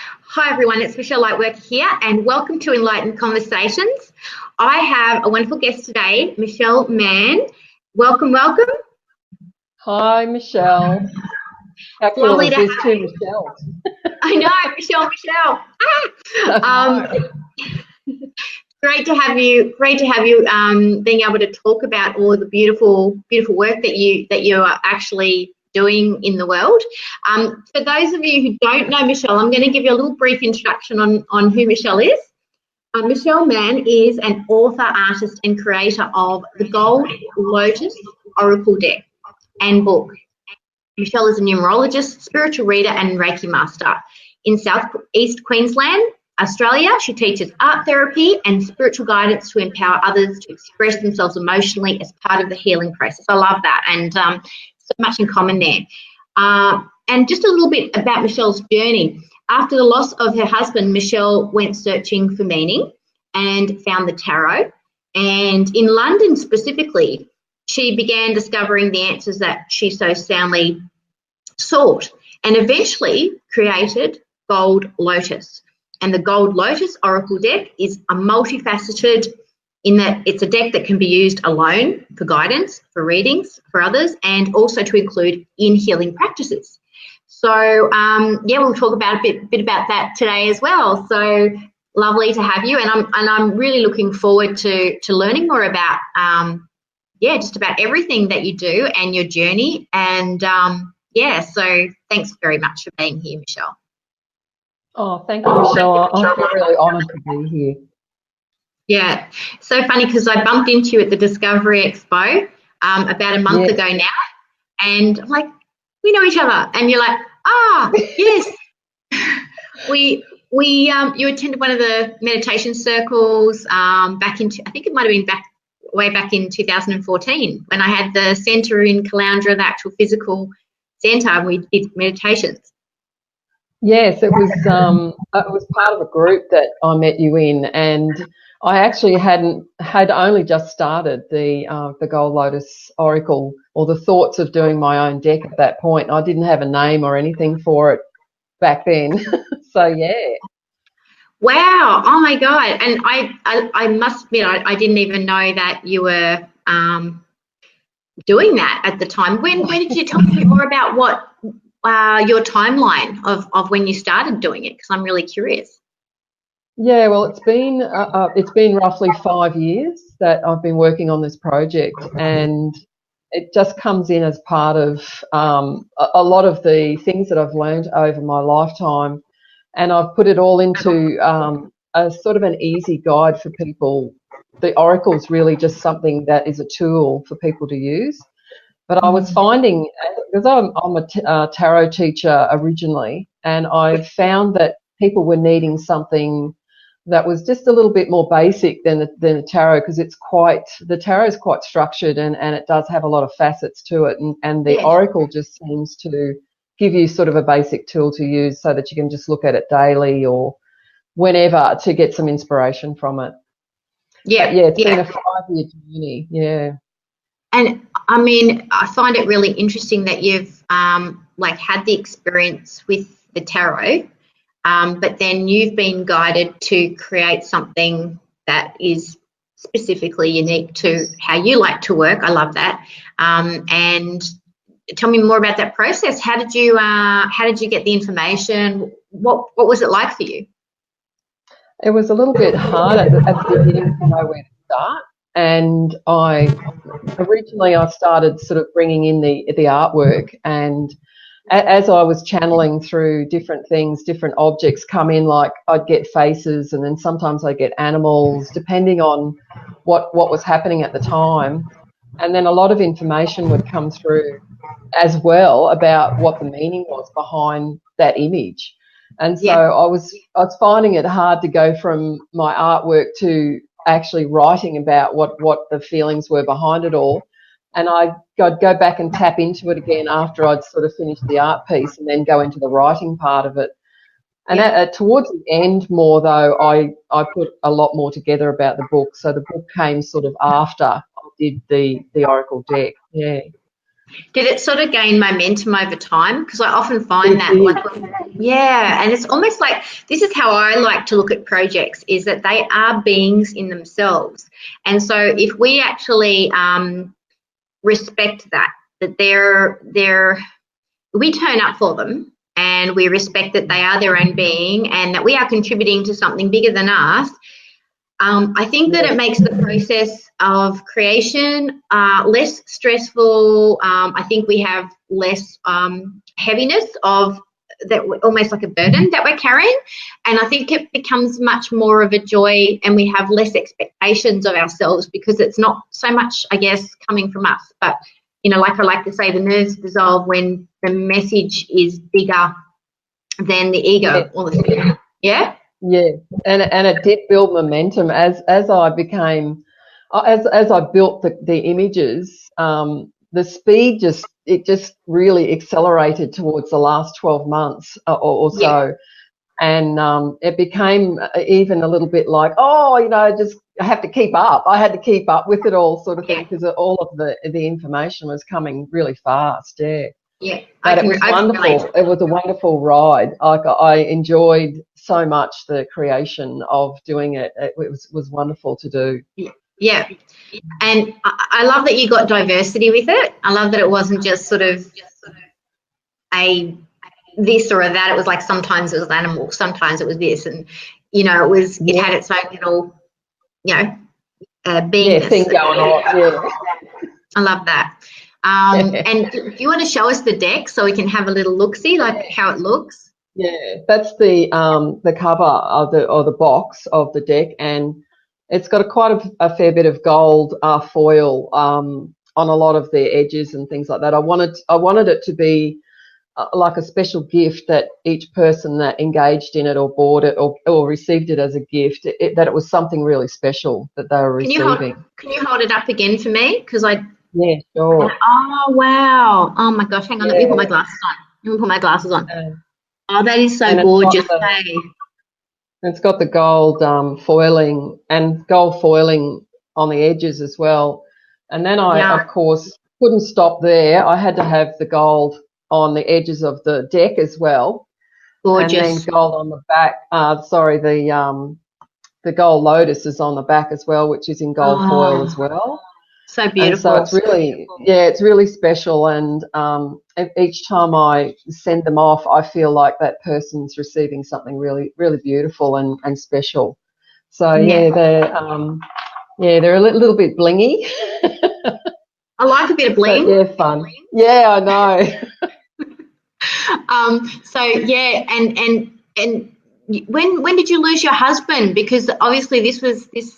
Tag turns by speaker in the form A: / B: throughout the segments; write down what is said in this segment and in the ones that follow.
A: Hi everyone, it's Michelle Lightworker here and welcome to Enlightened Conversations. I have a wonderful guest today, Michelle Mann. Welcome, welcome.
B: Hi Michelle. How cool
A: Lovely
B: is
A: to
B: this,
A: have
B: two
A: you.
B: Michelles?
A: I know, Michelle. Great to have you. Great to have you being able to talk about all the beautiful work that you are actually doing in the world. For those of you who don't know Michelle, I'm going to give you a little brief introduction on who Michelle is. Michelle Mann is an author, artist and creator of the Gold Lotus Oracle Deck and book. Michelle is a numerologist, spiritual reader and Reiki Master. In South East Queensland, Australia, she teaches art therapy and spiritual guidance to empower others to express themselves emotionally as part of the healing process. I love that, and so much in common there. And just a little bit about Michelle's journey. After the loss of her husband, Michelle went searching for meaning and found the tarot. And in London specifically, she began discovering the answers that she so soundly sought and eventually created Gold Lotus. And the Gold Lotus Oracle Deck is a multifaceted in that it's a deck that can be used alone for guidance, for readings, for others, and also to include in healing practices. So, we'll talk about a bit about that today as well. So lovely to have you, and I'm really looking forward to learning more about just about everything that you do and your journey. And so thanks very much for being here, Michelle.
B: Oh, thank you, Michelle. I feel really honoured to be here.
A: Yeah, so funny because I bumped into you at the Discovery Expo about a month ago now, and I'm like, we know each other, and you're like, yes. You attended one of the meditation circles back in, I think it might have been way back in 2014 when I had the centre in Caloundra, the actual physical centre, and we did meditations.
B: Yes, it was part of a group that I met you in, and I actually had only just started the Gold Lotus Oracle, or the thoughts of doing my own deck at that point. I didn't have a name or anything for it back then. So yeah.
A: Wow! Oh my God! And I must admit I didn't even know that you were doing that at the time. When did you tell me a bit more about what your timeline of when you started doing it? Because I'm really curious.
B: Yeah, well, it's been roughly 5 years that I've been working on this project, and it just comes in as part of a lot of the things that I've learned over my lifetime, and I've put it all into a sort of an easy guide for people. The oracle's really just something that is a tool for people to use. But I was finding, because I'm a tarot teacher originally, and I found that people were needing something that was just a little bit more basic than the tarot, because the tarot is quite structured and it does have a lot of facets to it, and the oracle just seems to give you sort of a basic tool to use so that you can just look at it daily or whenever to get some inspiration from it. It's been a 5-year journey.
A: And I mean, I find it really interesting that you've had the experience with the tarot, but then you've been guided to create something that is specifically unique to how you like to work. I love that. And tell me more about that process. How did you get the information? What was it like for you?
B: It was a little bit hard at the beginning to know where to start. And originally I started sort of bringing in the artwork, and as I was channeling through different things, different objects come in, like I'd get faces, and then sometimes I'd get animals, depending on what was happening at the time. And then a lot of information would come through as well about what the meaning was behind that image. And so I was finding it hard to go from my artwork to actually writing about what the feelings were behind it all. And I'd go back and tap into it again after I'd sort of finished the art piece, and then go into the writing part of it. And towards the end more, though, I put a lot more together about the book. So the book came sort of after I did the Oracle deck. Yeah.
A: Did it sort of gain momentum over time? Because I often find that, like, yeah, and it's almost like, this is how I like to look at projects, is that they are beings in themselves. And so if we actually respect that we turn up for them, and we respect that they are their own being and that we are contributing to something bigger than us, I think that it makes the process of creation less stressful. I think we have less heaviness of that, almost like a burden that we're carrying. And I think it becomes much more of a joy, and we have less expectations of ourselves, because it's not so much, I guess, coming from us. But, you know, like I like to say, the nerves dissolve when the message is bigger than the ego or the spirit. Yeah?
B: Yeah, and it did build momentum as I became, as I built the images. The speed just really accelerated towards the last 12 months or so,
A: Yeah.
B: And it became even a little bit like, oh, you know, just I have to keep up. I had to keep up with it all, sort of thing, because all of the information was coming really fast. Yeah.
A: Yeah,
B: But it was wonderful. It was a wonderful ride. I enjoyed so much the creation of doing it. It was wonderful to do.
A: Yeah, and I love that you got diversity with it. I love that it wasn't just sort of a this or a that. It was like, sometimes it was animal, sometimes it was this, and, you know, it had its own little, you know, beingness.
B: Thing going on. Yeah.
A: I love that. And do you want to show us the deck so we can have a little look-see, like how it looks?
B: Yeah, that's the cover of the box of the deck, and it's got quite a fair bit of gold foil on a lot of the edges and things like that. I wanted it to be like a special gift that each person that engaged in it or bought it or received it as a gift, that it was something really special that they were receiving.
A: Can you hold it up again for me? Because
B: yeah, sure.
A: Oh, wow. Oh, my gosh. Hang on. Let me put my glasses on. Oh, that is so gorgeous.
B: It's got the gold foiling and gold foiling on the edges as well. And then I, of course, couldn't stop there. I had to have the gold on the edges of the deck as well.
A: Gorgeous.
B: And then gold on the back. The Gold Lotus is on the back as well, which is in gold foil as well.
A: So beautiful.
B: And so it's really special. And each time I send them off, I feel like that person's receiving something really, really beautiful and special. So they're a little bit blingy.
A: I like a bit of bling.
B: But, yeah, fun. Yeah, I know.
A: And when did you lose your husband? Because obviously this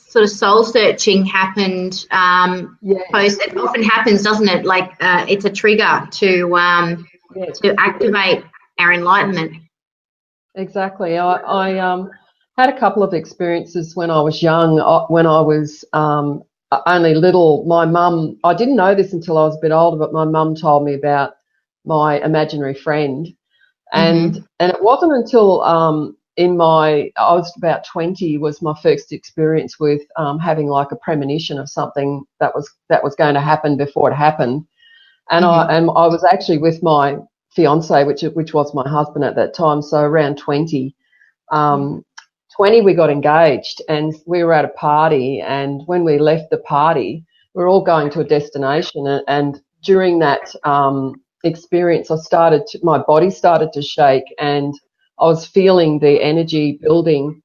A: sort of soul searching happened post. It often happens, doesn't it? Like it's a trigger to activate our enlightenment.
B: Exactly. I had a couple of experiences when I was young. When I was only little, my mum, I didn't know this until I was a bit older, but my mum told me about my imaginary friend. And it wasn't until I was about 20 was my first experience with having like a premonition of something that was going to happen before it happened. And I was actually with my fiance, which was my husband at that time. So around 20, 20 we got engaged, and we were at a party. And when we left the party, we were all going to a destination. And during that experience, my body started to shake, and I was feeling the energy building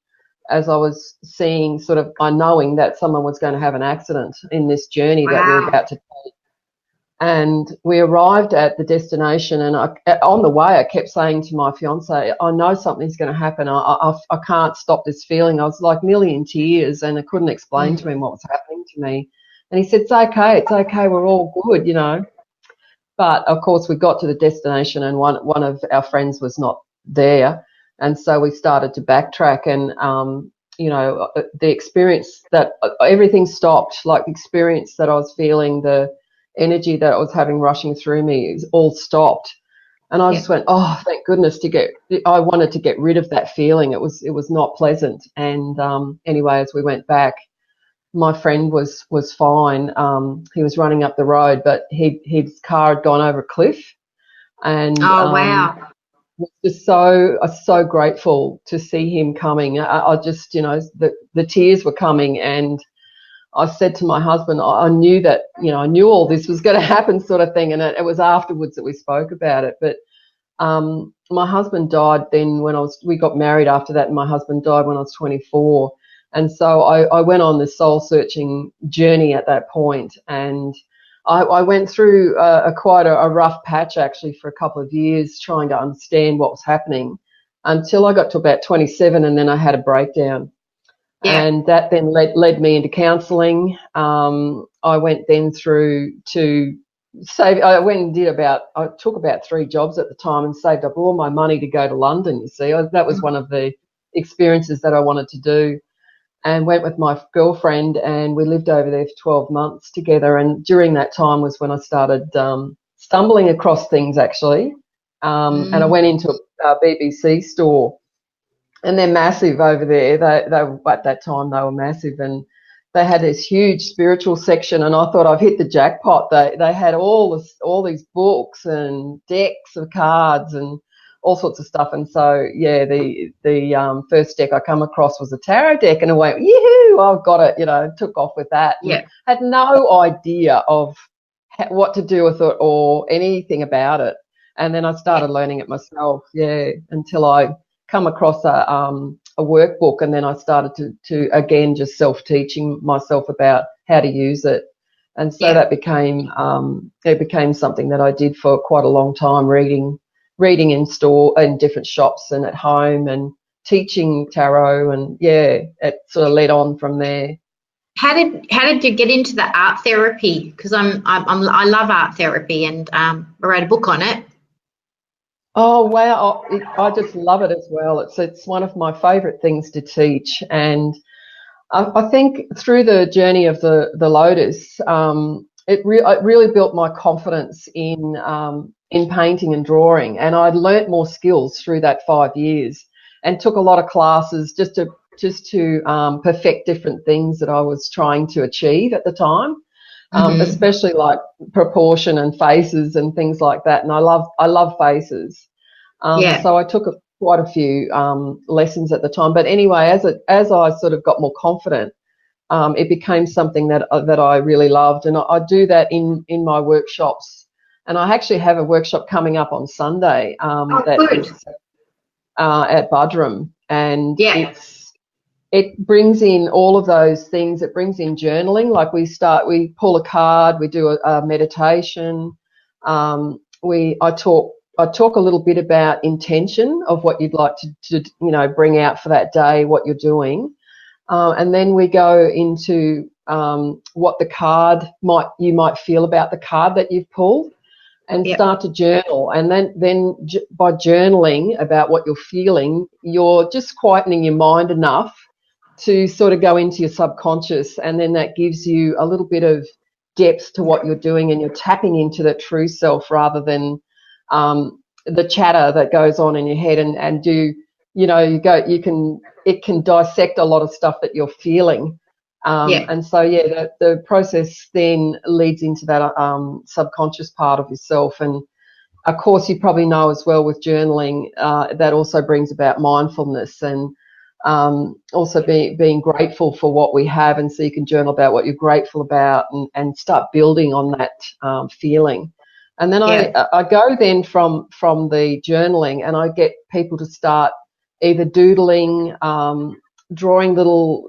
B: as I was seeing knowing that someone was going to have an accident in this journey that we were about to take. And we arrived at the destination, and on the way I kept saying to my fiance, I know something's going to happen. I can't stop this feeling. I was like nearly in tears, and I couldn't explain to him what was happening to me. And he said, it's okay, we're all good, you know. But of course we got to the destination, and one of our friends was not there, and so we started to backtrack. And the experience that everything stopped, like the experience that I was feeling, the energy that I was having rushing through me, all stopped. And I just went, oh, thank goodness. I wanted to get rid of that feeling. It was not pleasant. And anyway, as we went back, my friend was fine. He was running up the road, but his car had gone over a cliff, and
A: Oh, wow.
B: was just so grateful to see him coming. I just, the tears were coming, and I said to my husband, I knew that, I knew all this was going to happen, sort of thing, and it was afterwards that we spoke about it. But my husband died then we got married after that, and my husband died when I was 24. And so I went on this soul-searching journey at that point, and I went through quite a rough patch, actually, for a couple of years, trying to understand what was happening, until I got to about 27, and then I had a breakdown.
A: Yeah.
B: And that then led me into counselling. I went then through to I went and I took about 3 jobs at the time and saved up all my money to go to London, you see. That was one of the experiences that I wanted to do, and went with my girlfriend, and we lived over there for 12 months together. And during that time was when I started stumbling across things, actually. And I went into a BBC store, and they're massive over there. They at that time they were massive, and they had this huge spiritual section, and I thought I've hit the jackpot. They had all these books and decks of cards and all sorts of stuff. And so, yeah, the first deck I come across was a tarot deck, and I went, yoo-hoo, I've got it, took off with that.
A: Yeah.
B: Had no idea of what to do with it or anything about it. And then I started learning it myself, until I come across a workbook, and then I started to again just self-teaching myself about how to use it. And so that became something that I did for quite a long time, reading in different shops and at home, and teaching tarot, and it sort of led on from there.
A: How did you get into the art therapy? Because I love art therapy, and I wrote a book on it.
B: Oh wow, I just love it as well. It's one of my favourite things to teach, and I think through the journey of the Lotus, it really built my confidence in painting and drawing, and I'd learnt more skills through that 5 years, and took a lot of classes just to perfect different things that I was trying to achieve at the time, especially like proportion and faces and things like that. And I love faces, so I took quite a few lessons at the time. But anyway, as I sort of got more confident, it became something that I really loved, and I do that in my workshops. And I actually have a workshop coming up on Sunday is at Budrum, and it brings in all of those things. It brings in journaling, like we pull a card, we do a meditation. I talk a little bit about intention of what you'd like to bring out for that day, what you're doing. And then we go into what the card you might feel about the card that you've pulled, and start to journal. And then by journaling about what you're feeling, you're just quietening your mind enough to sort of go into your subconscious, and then that gives you a little bit of depth to what you're doing, and you're tapping into the true self rather than the chatter that goes on in your head, and it can dissect a lot of stuff that you're feeling. And so, the process then leads into that subconscious part of yourself. And of course, you probably know as well with journaling, that also brings about mindfulness, and also being grateful for what we have. And so you can journal about what you're grateful about, and start building on that feeling. And then I go then from the journaling, and I get people to start either doodling, drawing little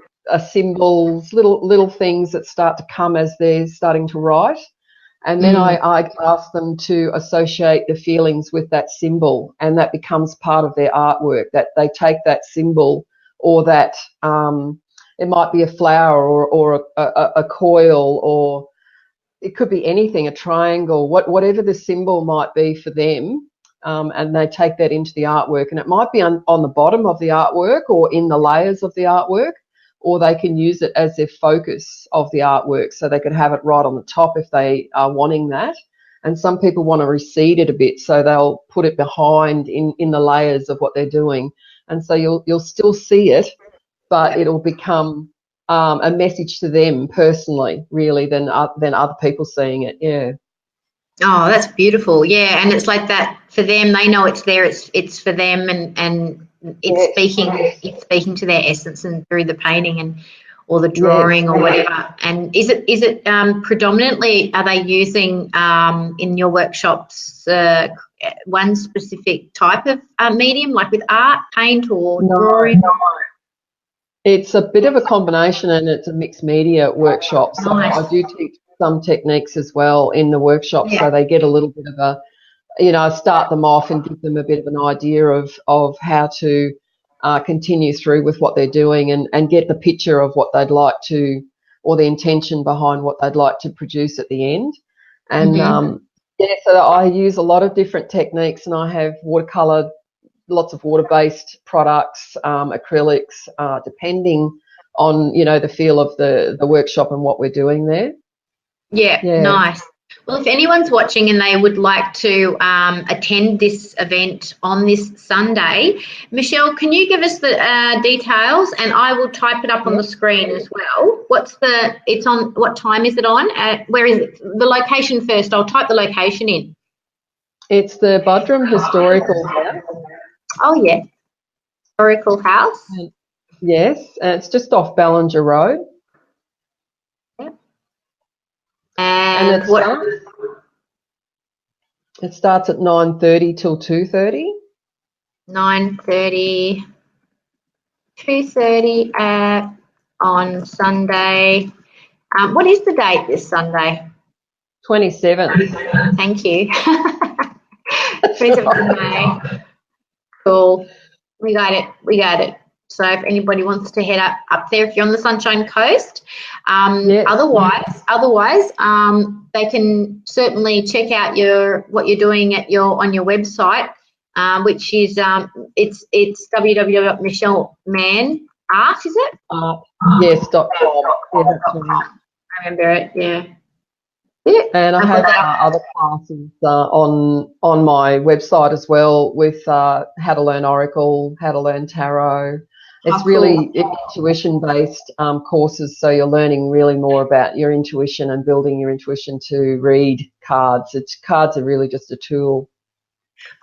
B: symbols, little things that start to come as they're starting to write. And then I ask them to associate the feelings with that symbol, and that becomes part of their artwork, that they take that symbol, or that it might be a flower or a coil, or it could be anything, a triangle, whatever the symbol might be for them, and they take that into the artwork. And it might be on the bottom of the artwork, or in the layers of the artwork, or they can use it as their focus of the artwork, so they could have it right on the top if they are wanting that. And some people want to recede it a bit, so they'll put it behind in the layers of what they're doing. And so you'll still see it, but it'll become a message to them personally, really, than other people seeing it. Yeah.
A: Oh, that's beautiful. Yeah, and it's like that for them. They know it's there. It's for them, and it's speaking to their essence and through the painting and or the drawing or whatever. And is it predominantly, are they using in your workshops one specific type of medium, like with art, paint, or drawing?
B: No. It's a bit of a combination, and it's a mixed media workshop. So
A: Nice.
B: I do teach some techniques as well in the workshop, so they get a little bit of a, start them off and give them a bit of an idea of how to continue through with what they're doing and get the picture of what they'd like to, or the intention behind what they'd like to produce at the end. And so I use a lot of different techniques, and I have watercolour, lots of water-based products, acrylics, depending on, the feel of the workshop and what we're doing there.
A: Yeah, nice. Well, if anyone's watching and they would like to attend this event on this Sunday, Michelle, can you give us the details, and I will type it up on the screen as well. What time is it on? Where is it? The location first. I'll type the location in.
B: It's the Budrum Historical House.
A: Oh, yeah. Historical House.
B: Yes, and it's just off Ballinger Road.
A: Yep.
B: And it starts at 9:30 till 2:30.
A: 9:30, 2:30 on Sunday. What is the date this Sunday?
B: 27th.
A: Thank you. 27th of May. Cool. We got it. So if anybody wants to head up there, if you're on the Sunshine Coast, otherwise, they can certainly check out what you're doing on your website, which is it's www.michellemann.art, is it?
B: Yes.com.
A: I remember it. Yeah.
B: And I have other classes on my website as well, with how to learn Oracle, how to learn Tarot. It's really intuition-based courses, so you're learning really more about your intuition and building your intuition to read cards. Cards are really just a tool.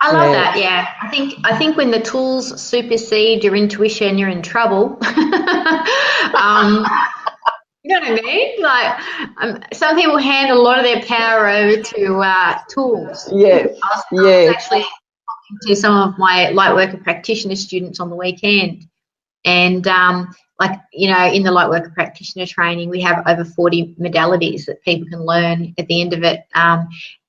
A: I love that. Yeah, I think when the tools supersede your intuition, you're in trouble. You know what I mean? Like, some people hand a lot of their power over to tools.
B: Yes.
A: I was actually talking to some of my Lightworker practitioner students on the weekend, and in the Lightworker practitioner training, we have over 40 modalities that people can learn at the end of it,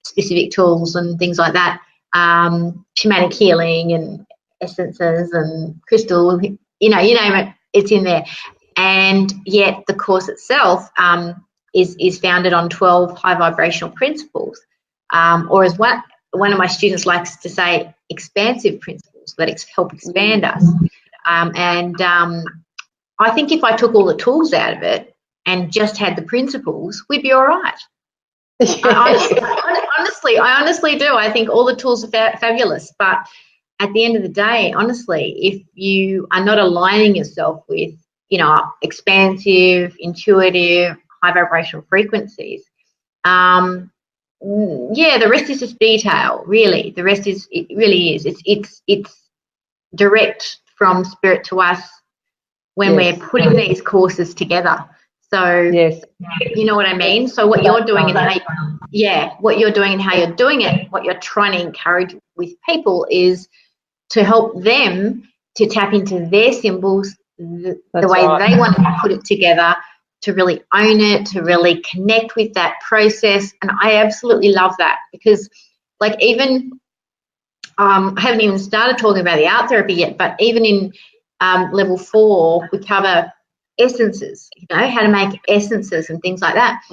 A: specific tools and things like that, shamanic healing and essences and crystal, you name it, it's in there. And yet the course itself is founded on 12 high vibrational principles, or as one of my students likes to say, expansive principles that help expand us. I think if I took all the tools out of it and just had the principles, we'd be all right. I honestly do. I think all the tools are fabulous, but at the end of the day, honestly, if you are not aligning yourself with expansive, intuitive, high vibrational frequencies, the rest is just detail, really. The rest really is. It's direct from spirit to us when we're putting these courses together. So you know what I mean? So what you're doing and how you're doing it, what you're trying to encourage with people is to help them to tap into their symbols, the way they want to put it together, to really own it, to really connect with that process. And I absolutely love that, because even I haven't even started talking about the art therapy yet, but even in level 4 we cover essences, how to make essences and things like that.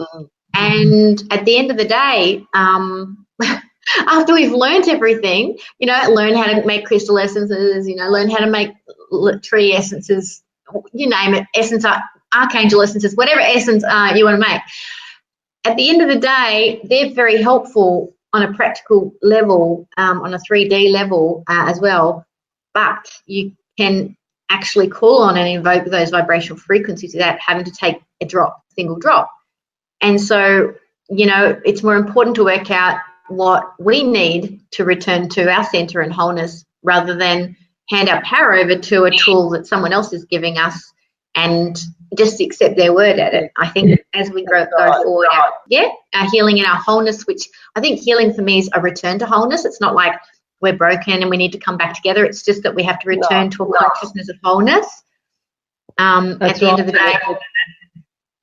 A: And at the end of the day, after we've learned everything, learn how to make crystal essences, learn how to make tree essences, you name it, archangel essences, whatever essence you want to make. At the end of the day, they're very helpful on a practical level, on a 3D level as well. But you can actually call on and invoke those vibrational frequencies without having to take a single drop. And so, you know, it's more important to work out what we need to return to our center and wholeness rather than hand our power over to a tool that someone else is giving us and just accept their word at it. I think as we go forward, our healing and our wholeness, which I think healing for me is a return to wholeness. It's not like we're broken and we need to come back together. It's just that we have to return to a consciousness of wholeness at the end of the day.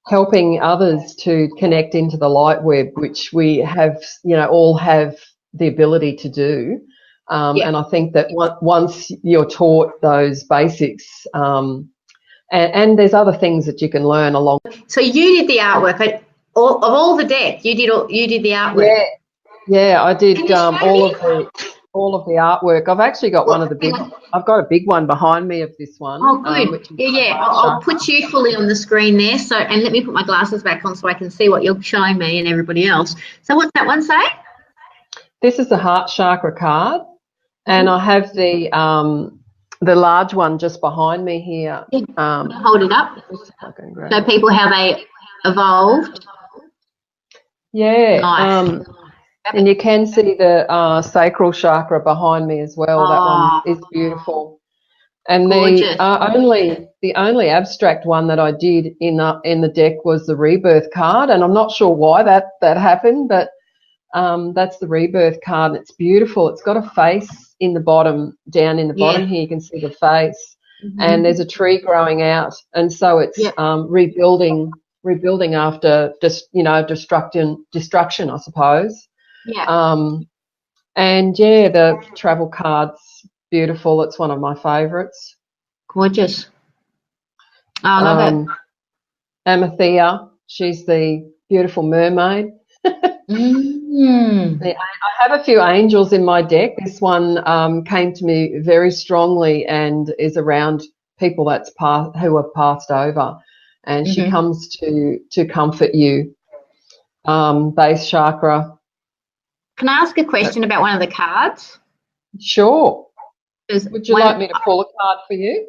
B: Helping others to connect into the light web, which we have, you know, all have the ability to do. And I think that once you're taught those basics, and there's other things that you can learn along.
A: So you did the artwork of all the deck. You did the artwork.
B: Yeah, I did all of the artwork. I've actually got one of the big. I've got a big one behind me of this one.
A: Oh, good. I'll put you fully on the screen there. So, and let me put my glasses back on so I can see what you're showing me and everybody else. So, what's that one say?
B: This is the heart chakra card, and I have the large one just behind me here.
A: Hold it up. Show people how they evolved.
B: Yeah.
A: Nice.
B: And you can see the sacral chakra behind me as well. That one is beautiful. And the only abstract one that I did in the deck was the rebirth card, and I'm not sure why that happened, but that's the rebirth card. It's beautiful. It's got a face in the bottom, down in the bottom here. You can see the face, and there's a tree growing out, and so it's rebuilding after destruction, I suppose. And the travel card's beautiful. It's one of my favourites.
A: Gorgeous. Oh, I love it.
B: Amathea, she's the beautiful mermaid. I have a few angels in my deck. This one came to me very strongly and is around people who have passed over, and she comes to comfort you. Base chakra.
A: Can I ask a question about one of the cards?
B: Sure. Would you like me to pull a card for you?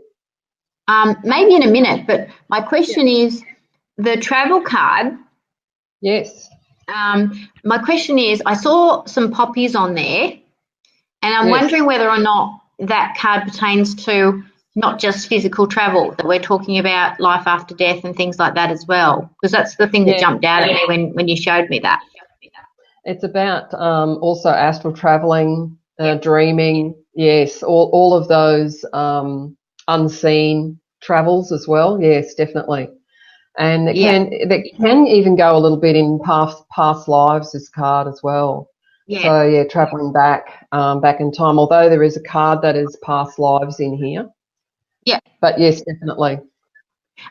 A: Maybe in a minute, but my question is the travel card.
B: Yes.
A: My question is, I saw some poppies on there, and I'm wondering whether or not that card pertains to not just physical travel, that we're talking about life after death and things like that as well, because that's the thing that jumped out at me when you showed me that.
B: It's about also astral traveling, dreaming, yes, all of those unseen travels as well, yes, definitely. And it can even go a little bit in past lives, this card as well. Yeah. So, travelling back in time, although there is a card that is past lives in here. Yeah. But, yes, definitely.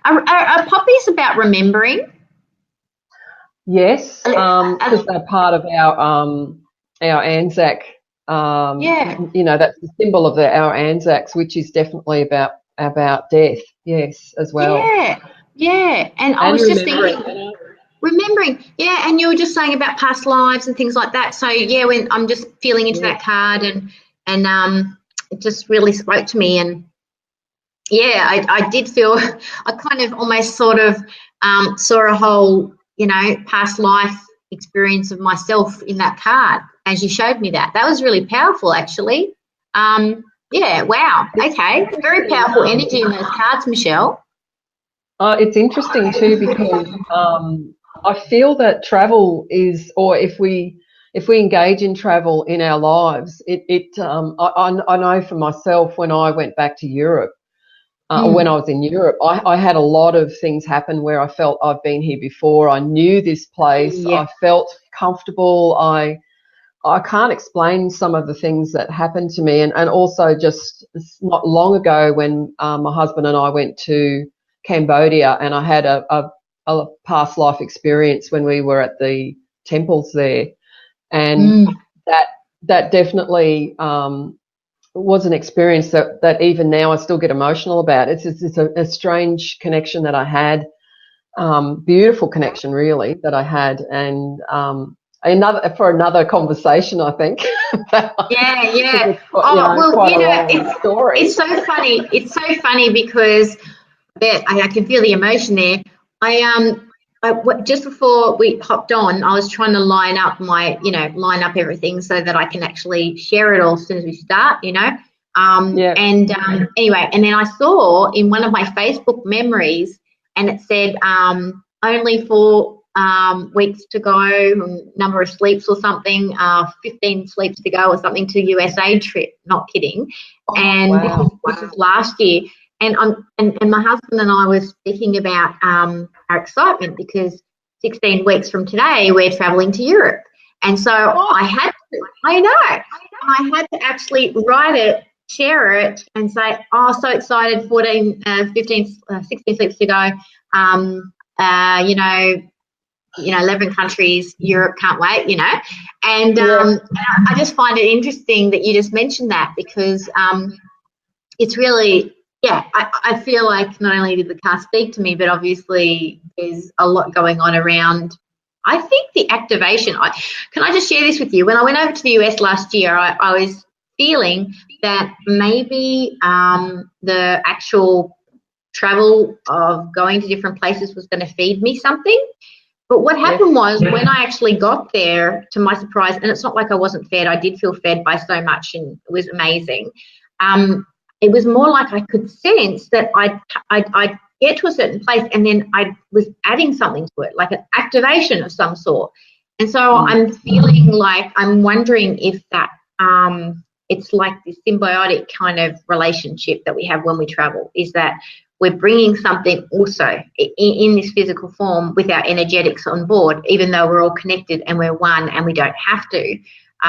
A: Are poppies about remembering?
B: Yes, because they're part of our Anzac. You know, that's the symbol of our Anzacs, which is definitely about death. Yes, as well.
A: Yeah. And I was just thinking, remembering. Yeah, and you were just saying about past lives and things like that. So when I'm just feeling into that card, and it just really spoke to me, and I did feel I kind of almost sort of saw a whole, past life experience of myself in that card as you showed me that. That was really powerful, actually. Wow. Okay. Very powerful energy in those cards, Michelle.
B: It's interesting too, because I feel that travel is, or if we engage in travel in our lives, I know for myself, when I went back to Europe, when I was in Europe, I had a lot of things happen where I felt I've been here before. I knew this place. I felt comfortable. I can't explain some of the things that happened to me. And also just not long ago when my husband and I went to Cambodia, and I had a past life experience when we were at the temples there. And that definitely was an experience that even now I still get emotional about. It's a strange connection that I had, beautiful connection really that I had, and another conversation, I think.
A: Yeah.
B: Story.
A: It's so funny. It's so funny because I can feel the emotion there. Just before we hopped on, I was trying to line up everything so that I can actually share it all as soon as we start, Anyway, and then I saw in one of my Facebook memories, and it said only 4 weeks to go, number of sleeps or something, 15 sleeps to go or something to USA trip. Not kidding.
B: Wow.
A: This is last year. And my husband and I were speaking about our excitement because 16 weeks from today we're traveling to Europe, and so I had to actually write it, share it, and say, oh, so excited! 16 sleeps to go. 11 countries, Europe, can't wait. And I just find it interesting that you just mentioned that because it's really. Yeah, I feel like not only did the car speak to me, but obviously there's a lot going on around, I think, the activation. Can I just share this with you? When I went over to the US last year, I was feeling that maybe the actual travel of going to different places was going to feed me something. But what happened was when I actually got there, to my surprise, and it's not like I wasn't fed, I did feel fed by so much and it was amazing. It was more like I could sense that I'd get to a certain place and then I was adding something to it, like an activation of some sort. And so I'm feeling like I'm wondering if that it's like this symbiotic kind of relationship that we have when we travel, is that we're bringing something also in this physical form with our energetics on board, even though we're all connected and we're one and we don't have to.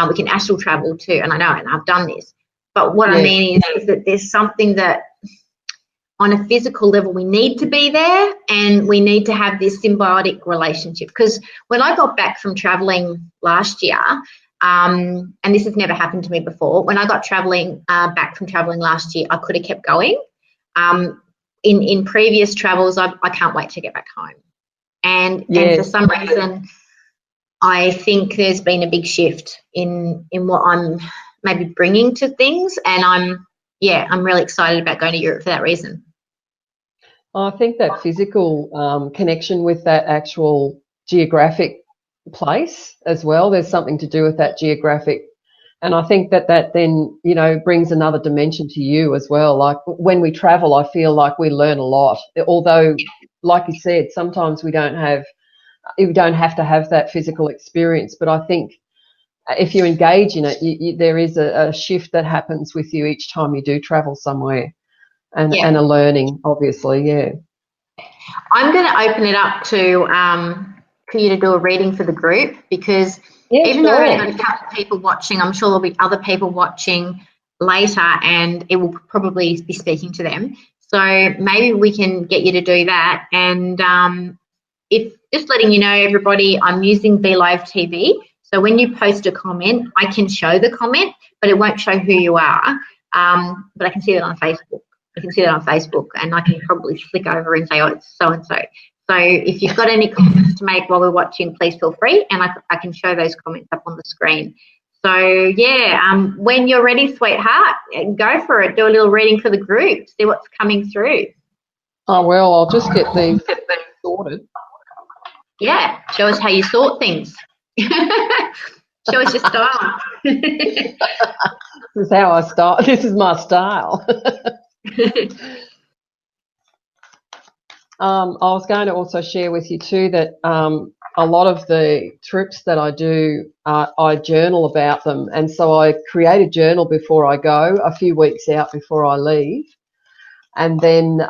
A: We can astral travel too, and I know, and I've done this. But what I mean is that there's something that on a physical level we need to be there, and we need to have this symbiotic relationship. Because when I got back from traveling last year, and this has never happened to me before, when I got back from traveling last year, I could have kept going. In previous travels, I can't wait to get back home. And for some reason, I think there's been a big shift in what I'm maybe bringing to things, and I'm really excited about going to Europe for that reason.
B: I think that physical connection with that actual geographic place as well, there's something to do with that geographic, and I think that then brings another dimension to you as well. Like when we travel, I feel like we learn a lot, although like you said, sometimes we don't have to have that physical experience, but I think if you engage in it, there is a shift that happens with you each time you do travel somewhere, and a learning, obviously,
A: I'm going to open it up to for you to do a reading for the group, because even though I've only got a couple of people watching, I'm sure there'll be other people watching later, and it will probably be speaking to them. So maybe we can get you to do that. And if just letting you know, everybody, I'm using Be Live TV. So when you post a comment, I can show the comment, but it won't show who you are. But I can see that on Facebook. And I can probably flick over and say, oh, it's so-and-so. So if you've got any comments to make while we're watching, please feel free, and I can show those comments up on the screen. So, when you're ready, sweetheart, go for it. Do a little reading for the group. See what's coming through.
B: Oh, well, I'll just get these sorted.
A: Yeah, show us how you sort things. Show us your style.
B: This is how I start. This is my style. I was going to also share with you too that a lot of the trips that I do, I journal about them, and so I create a journal before I go, a few weeks out before I leave, and then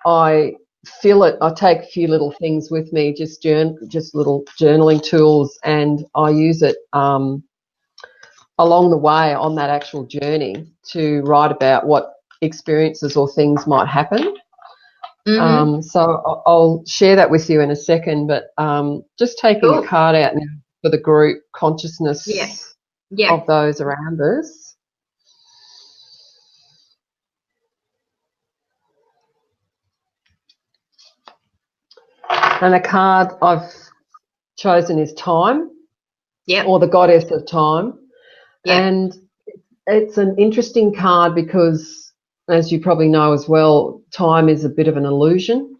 B: I fill it. I take a few little things with me, just little journaling tools, and I use it along the way on that actual journey to write about what experiences or things might happen. So I'll share that with you in a second, but just taking a card out now for the group consciousness of those around us. And the card I've chosen is time. or the goddess of time.
A: Yep.
B: And it's an interesting card because, as you probably know as well, time is a bit of an illusion.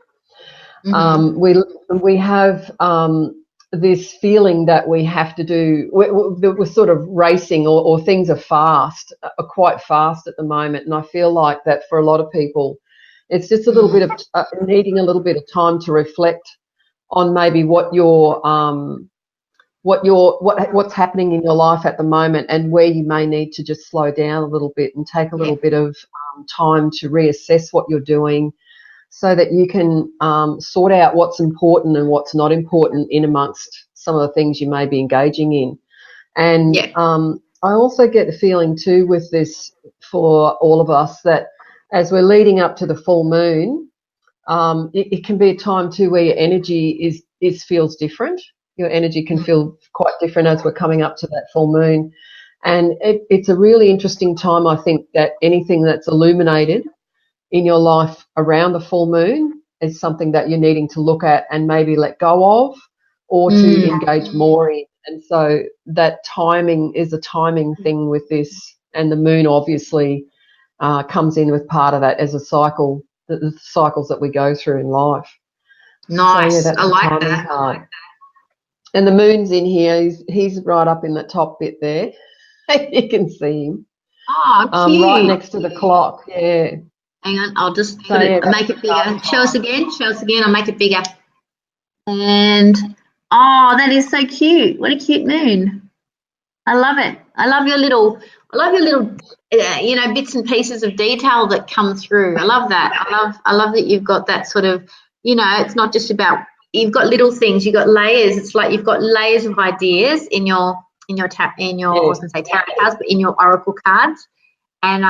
B: We have this feeling that we have to do, we're sort of racing, or things are quite fast at the moment. And I feel like that for a lot of people, it's just a little bit of needing a little bit of time to reflect on maybe what's happening in your life at the moment, and where you may need to just slow down a little bit and take a little bit of time to reassess what you're doing, so that you can sort out what's important and what's not important in amongst some of the things you may be engaging in. And I also get the feeling too with this, for all of us, that as we're leading up to the full moon, it can be a time too where your energy feels different. Your energy can feel quite different as we're coming up to that full moon. And it's a really interesting time, I think, that anything that's illuminated in your life around the full moon is something that you're needing to look at and maybe let go of, or to engage more in. And so that timing is a timing thing with this, and the moon obviously comes in with part of that as a cycle, the cycles that we go through in life.
A: Nice.
B: So,
A: I like that.
B: And the moon's in here. He's right up in the top bit there. You can see him.
A: Oh, cute.
B: Right next to the clock. Yeah.
A: Hang on, I'll just make it bigger. Show us again. I'll make it bigger. And that is so cute. What a cute moon. I love it. I love your little bits and pieces of detail that come through. I love that. I love that you've got that sort of, it's not just about, you've got little things, you've got layers. It's like you've got layers of ideas in your I was going to say tarot cards, but in your oracle cards. And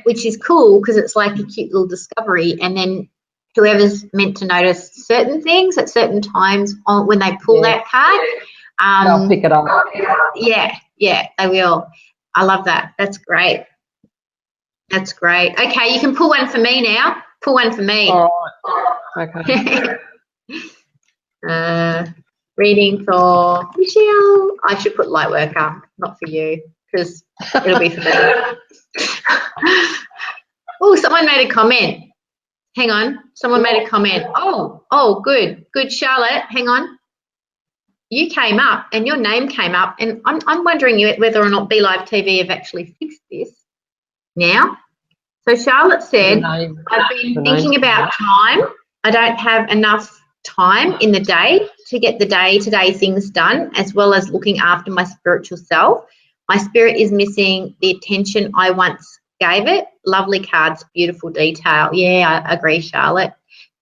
A: which is cool, because it's like a cute little discovery. And then whoever's meant to notice certain things at certain times when they pull that card,
B: they'll pick it up.
A: Yeah, they will. I love that. That's great. Okay, you can pull one for me now. Pull one for me.
B: All right. Okay.
A: Reading for Michelle. I should put Lightworker, not for you, because it'll be for me. Oh, someone made a comment. Hang on. Someone made a comment. Oh, good. Good, Charlotte. Hang on. You came up and your name came up, and I'm wondering whether or not Be Live TV have actually fixed this now. So Charlotte said, I've been thinking about time. I don't have enough time in the day to get the day-to-day things done, as well as looking after my spiritual self. My spirit is missing the attention I once gave it. Lovely cards, beautiful detail. Yeah, I agree, Charlotte.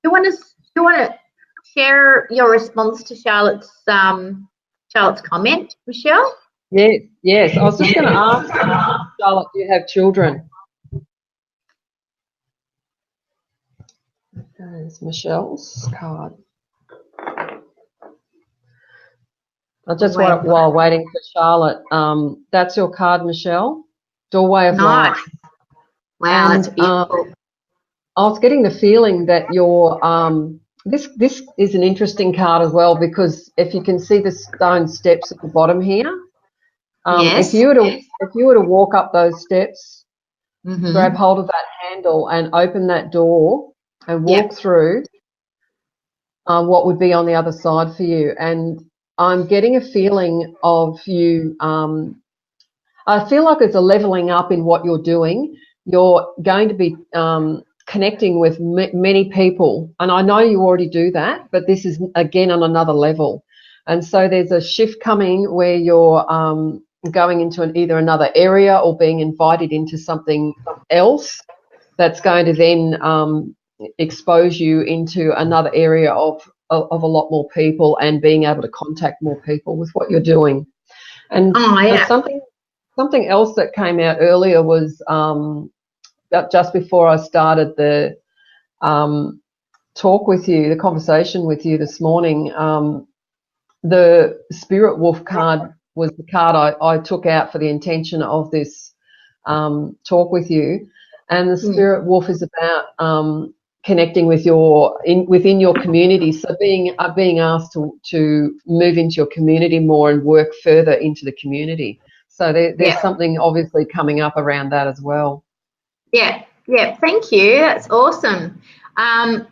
A: Do you want to share your response to Charlotte's comment, Michelle?
B: Yes. I was just going to ask, Charlotte, do you have children? There's Michelle's card. I just want, while waiting for Charlotte, that's your card, Michelle. Doorway of Life.
A: Wow, that's beautiful.
B: I was getting the feeling that your this is an interesting card as well, because if you can see the stone steps at the bottom here, if you were to walk up those steps, grab hold of that handle and open that door and walk through, what would be on the other side for you. And I'm getting a feeling of you. I feel like it's a leveling up in what you're doing. You're going to be connecting with many people, and I know you already do that, but this is again on another level. And so there's a shift coming where you're going into either another area or being invited into something else that's going to then expose you into another area of a lot more people, and being able to contact more people with what you're doing. And something else that came out earlier was just before I started the talk with you, the conversation with you this morning, the Spirit Wolf card was the card I took out for the intention of this talk with you. And the Spirit Wolf is about connecting with within your community. So being asked to move into your community more and work further into the community. So there's something obviously coming up around that as well.
A: Yeah. Thank you. That's awesome. I'll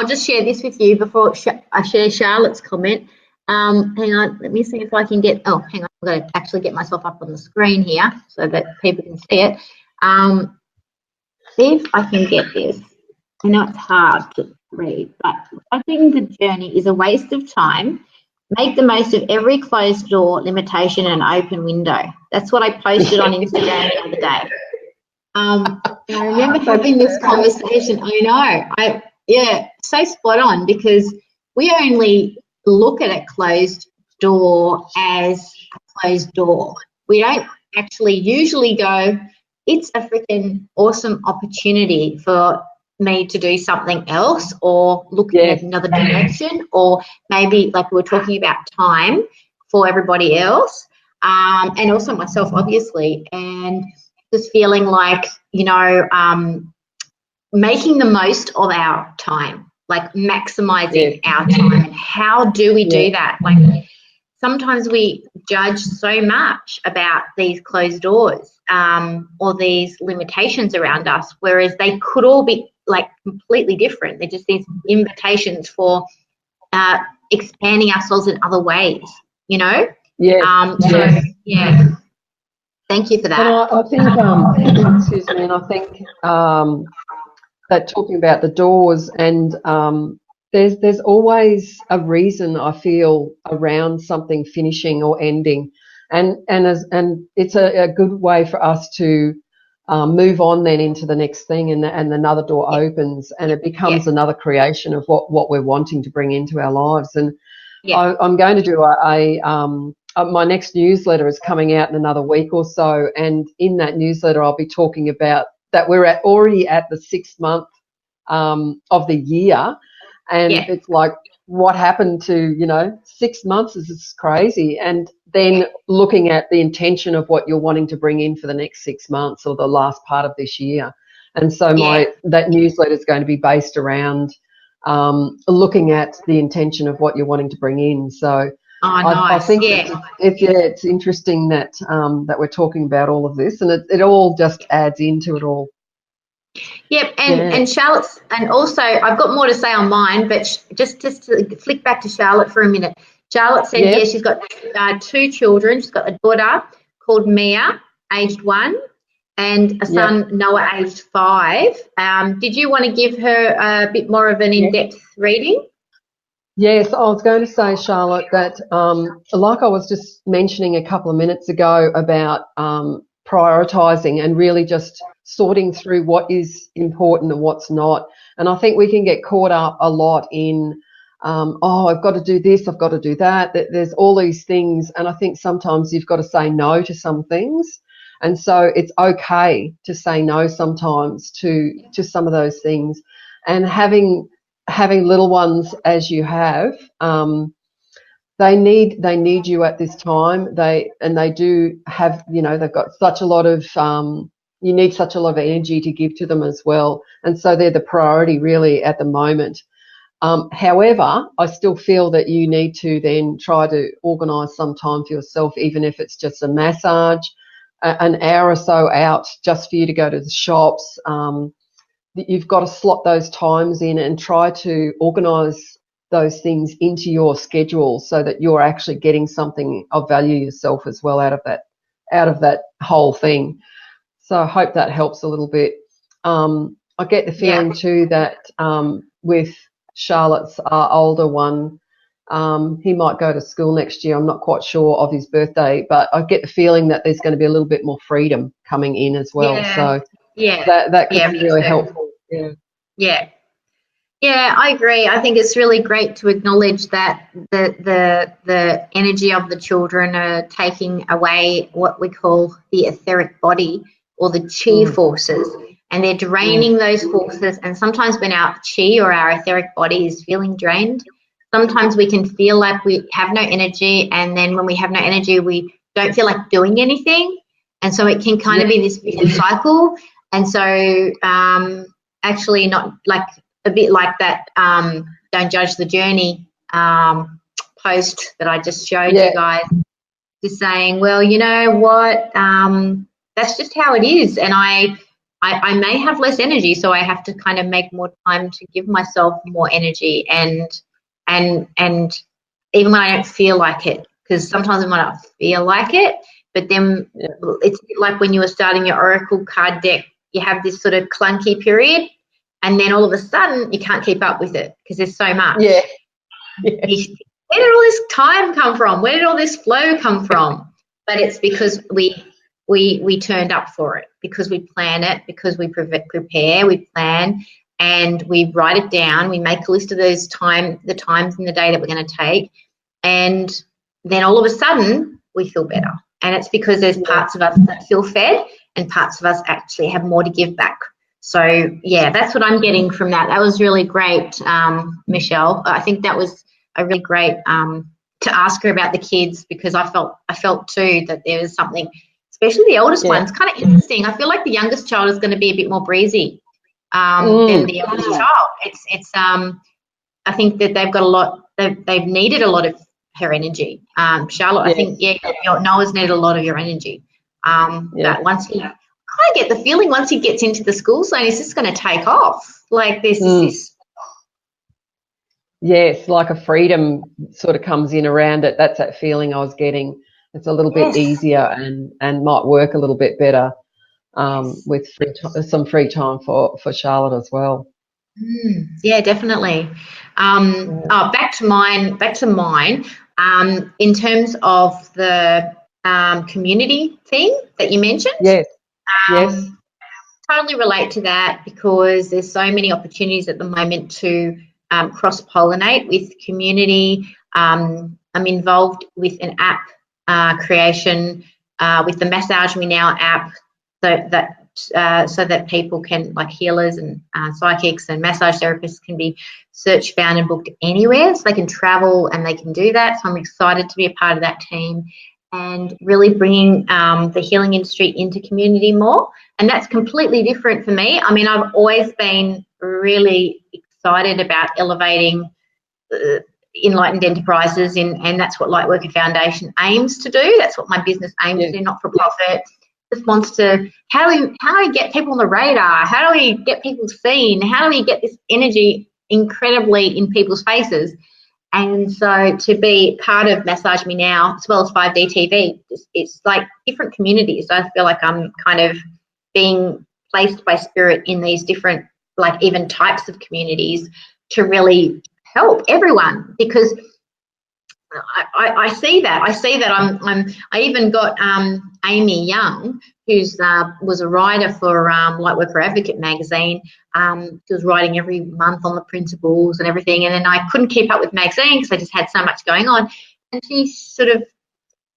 A: just share this with you before I share Charlotte's comment. Hang on, let me see if I can get. Oh, hang on. I'm going to actually get myself up on the screen here so that people can see it. See if I can get this. I know it's hard to read, but I think the journey is a waste of time. Make the most of every closed door, limitation, and open window. That's what I posted on Instagram the other day. I remember having this conversation. I know. So spot on, because we only look at a closed door as a closed door. We don't actually usually go, it's a freaking awesome opportunity for me to do something else, or look in another direction, or maybe, like we were talking about, time for everybody else, and also myself, obviously, and just feeling like, making the most of our time, like maximizing our time. And how do we do that? Like, sometimes we judge so much about these closed doors, or these limitations around us, whereas they could all be like completely different. They're just these invitations for expanding ourselves in other ways, Thank you for that.
B: And I think, excuse me, and I think that talking about the doors, and there's always a reason, I feel, around something finishing or ending, and it's a good way for us to move on then into the next thing, and another door opens, and it becomes another creation of what we're wanting to bring into our lives. And I'm going to do my next newsletter is coming out in another week or so, and in that newsletter I'll be talking about that we're already at the 6th month of the year, and it's like, what happened to 6 months is crazy. And then looking at the intention of what you're wanting to bring in for the next 6 months or the last part of this year. And so that newsletter is going to be based around looking at the intention of what you're wanting to bring in. So I think it's interesting that that we're talking about all of this, and it all just adds into it all.
A: Yep, and Charlotte's, and also I've got more to say on mine, but just to flick back to Charlotte for a minute. Charlotte said, she's got 2 children. She's got a daughter called Mia, aged 1, and a son, Noah, aged 5. Did you want to give her a bit more of an in-depth reading?
B: Yes, I was going to say, Charlotte, that like I was just mentioning a couple of minutes ago about prioritising and really just sorting through what is important and what's not. And I think we can get caught up a lot in, I've got to do this, I've got to do that. There's all these things, and I think sometimes you've got to say no to some things. And so it's okay to say no sometimes to some of those things. And having little ones as you have, they need you at this time. They do have, they've got such a lot of, you need such a lot of energy to give to them as well. And so they're the priority really at the moment. However, I still feel that you need to then try to organise some time for yourself, even if it's just a massage, an hour or so out just for you to go to the shops. You've got to slot those times in and try to organise those things into your schedule so that you're actually getting something of value yourself as well out of that whole thing. So I hope that helps a little bit. I get the feeling too that with Charlotte's older one, he might go to school next year. I'm not quite sure of his birthday, but I get the feeling that there's going to be a little bit more freedom coming in as well. So that could be really helpful.
A: Yeah, I agree. I think it's really great to acknowledge that the energy of the children are taking away what we call the etheric body, or the chi forces, and they're draining those forces. And sometimes when our chi or our etheric body is feeling drained, sometimes we can feel like we have no energy, and then when we have no energy, we don't feel like doing anything. And so it can kind of be this vicious cycle. And so actually not like a bit like that don't judge the journey post that I just showed you guys, just saying, well, you know what, that's just how it is, and I may have less energy, so I have to kind of make more time to give myself more energy, and even when I don't feel like it, because sometimes I might not feel like it, but then it's like when you were starting your Oracle card deck, you have this sort of clunky period, and then all of a sudden you can't keep up with it because there's so much.
B: Yeah.
A: Where did all this time come from? Where did all this flow come from? But it's because we turned up for it, because we plan it, because we prepare, we plan, and we write it down. We make a list of the times in the day that we're going to take, and then all of a sudden we feel better. And it's because there's parts of us that feel fed and parts of us actually have more to give back. So, yeah, that's what I'm getting from that. That was really great, Michelle. I think that was a really great to ask her about the kids, because I felt too that there was something, especially the oldest one's kind of interesting. I feel like the youngest child is going to be a bit more breezy than the eldest child. It's I think that they've got a lot. They've needed a lot of her energy. Charlotte, I think Noah's needed a lot of your energy. But once he, I get the feeling once he gets into the school zone, he's just going to take off. Like this.
B: Yes, like a freedom sort of comes in around it. That's that feeling I was getting. It's a little bit easier and might work a little bit better with some free time for Charlotte as well.
A: Yeah, definitely. Back to mine. In terms of the community thing that you mentioned. Yes. Totally relate to that, because there's so many opportunities at the moment to cross-pollinate with community. I'm involved with an app creation with the Massage Me Now app, so that people can, like healers and psychics and massage therapists, can be searched, found and booked anywhere, so they can travel and they can do that. So I'm excited to be a part of that team and really bringing the healing industry into community more. And that's completely different for me. I mean, I've always been really excited about elevating enlightened enterprises, and that's what Lightworker Foundation aims to do. That's what my business aims to do, not for profit. Just wants to, how do we get people on the radar? How do we get people seen? How do we get this energy incredibly in people's faces? And so to be part of Massage Me Now, as well as 5D TV, it's like different communities. I feel like I'm kind of being placed by spirit in these different, like even types of communities, to really help everyone, because I see that. I even got Amy Young, who's was a writer for Lightworker Advocate magazine. She was writing every month on the principles and everything, and then I couldn't keep up with magazine because I just had so much going on. And she sort of